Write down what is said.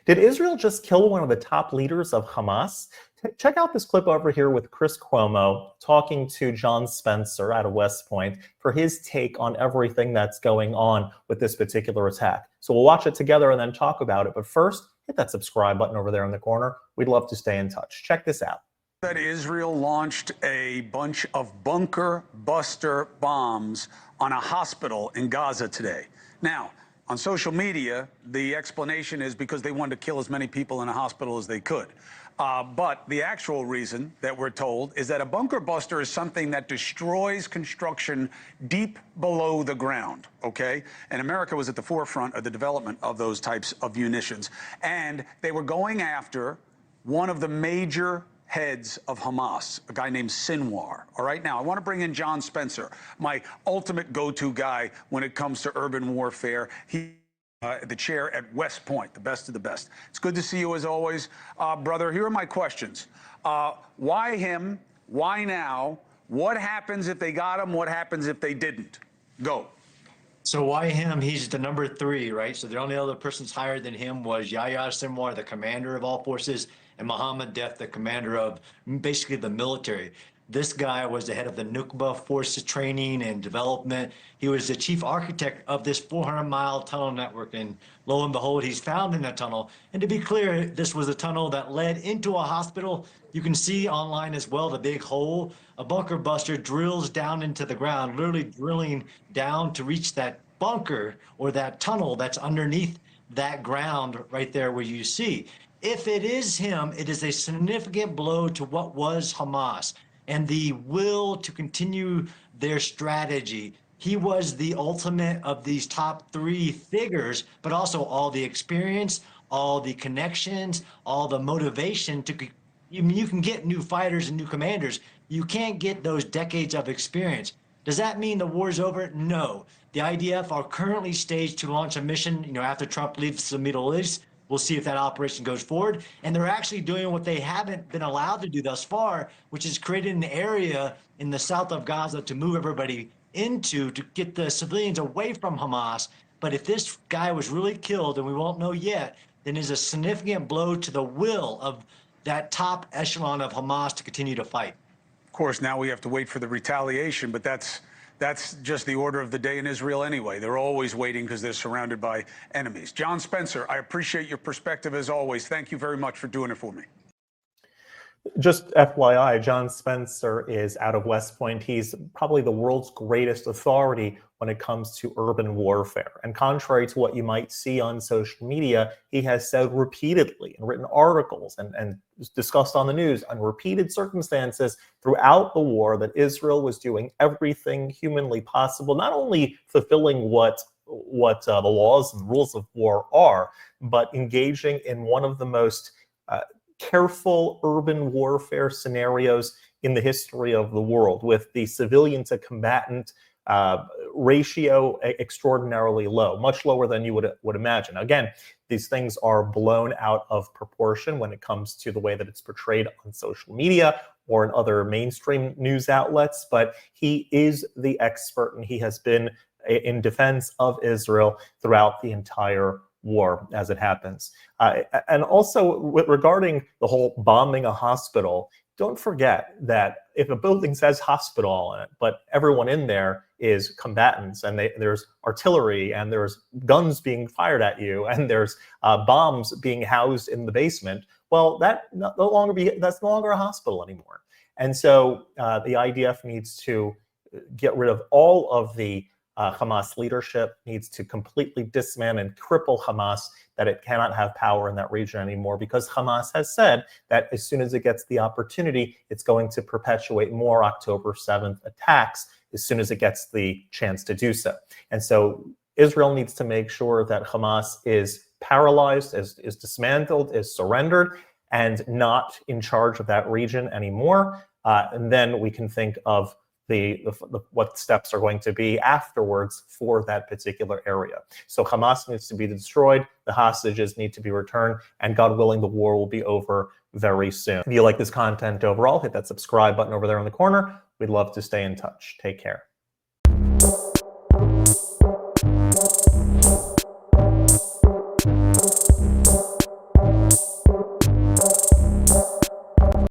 Did Israel just kill one of the top leaders of Hamas? Check out this clip over here with Chris Cuomo talking to John Spencer out of West Point for his take on everything that's going on with this particular attack. So we'll watch it together and then talk about it. But first, hit that subscribe button over there in the corner. We'd love to stay in touch. Check this out. That Israel launched a bunch of bunker buster bombs on a hospital in Gaza today. Now, on social media, the explanation is because they wanted to kill as many people in a hospital as they could. But the actual reason that we're told is that a bunker buster is something that destroys construction deep below the ground, okay? And America was at the forefront of the development of those types of munitions. And they were going after one of the major heads of Hamas, a guy named Sinwar. All right, now I want to bring in John Spencer, my ultimate go-to guy when it comes to urban warfare. He the chair at West Point, the best of the best. It's good to see you as always, brother. Here are my questions. Why him? Why now? What happens if they got him? What happens if they didn't? Go. So why him? He's the number 3, right? So the only other persons higher than him was Yahya Sinwar, the commander of all forces, and Muhammad Def, the commander of basically the military. This guy was the head of the Nukba forces training and development. He was the chief architect of this 400-mile tunnel network. And lo and behold, he's found in a tunnel. And to be clear, this was a tunnel that led into a hospital. You can see online as well the big hole. A bunker buster drills down into the ground, literally drilling down to reach that bunker or that tunnel that's underneath that ground right there where you see. If it is him, it is a significant blow to what was Hamas and the will to continue their strategy. He was the ultimate of these top 3 figures, but also all the experience, all the connections, all the motivation to, you can get new fighters and new commanders. You can't get those decades of experience. Does that mean the war's over? No. The IDF are currently staged to launch a mission, after Trump leaves the Middle East. We'll see if that operation goes forward. And they're actually doing what they haven't been allowed to do thus far, which is creating an area in the south of Gaza to move everybody into, to get the civilians away from Hamas. But if this guy was really killed, and we won't know yet, then it's a significant blow to the will of that top echelon of Hamas to continue to fight. Of course, now we have to wait for the retaliation, but that's just the order of the day in Israel anyway. They're always waiting because they're surrounded by enemies. John Spencer, I appreciate your perspective as always. Thank you very much for doing it for me. Just FYI, John Spencer is out of West Point. He's probably the world's greatest authority when it comes to urban warfare. And contrary to what you might see on social media, he has said repeatedly and written articles and discussed on the news on repeated circumstances throughout the war that Israel was doing everything humanly possible, not only fulfilling what the laws and rules of war are, but engaging in one of the most careful urban warfare scenarios in the history of the world, with the civilian to combatant ratio extraordinarily low, much lower than you would imagine. Again, these things are blown out of proportion when it comes to the way that it's portrayed on social media or in other mainstream news outlets, but he is the expert, and he has been in defense of Israel throughout the entire war as it happens. And also regarding the whole bombing a hospital, don't forget that if a building says hospital on it, but everyone in there is combatants, and there's artillery, and there's guns being fired at you, and there's bombs being housed in the basement, well, that's no longer a hospital anymore. And so the IDF needs to get rid of all of the Hamas leadership, needs to completely dismantle and cripple Hamas, that it cannot have power in that region anymore, because Hamas has said that as soon as it gets the opportunity, it's going to perpetuate more October 7th attacks as soon as it gets the chance to do so. And so Israel needs to make sure that Hamas is paralyzed, is dismantled, is surrendered, and not in charge of that region anymore. And then we can think of what steps are going to be afterwards for that particular area. So Hamas needs to be destroyed, the hostages need to be returned, and God willing, the war will be over very soon. If you like this content overall, hit that subscribe button over there in the corner. We'd love to stay in touch. Take care.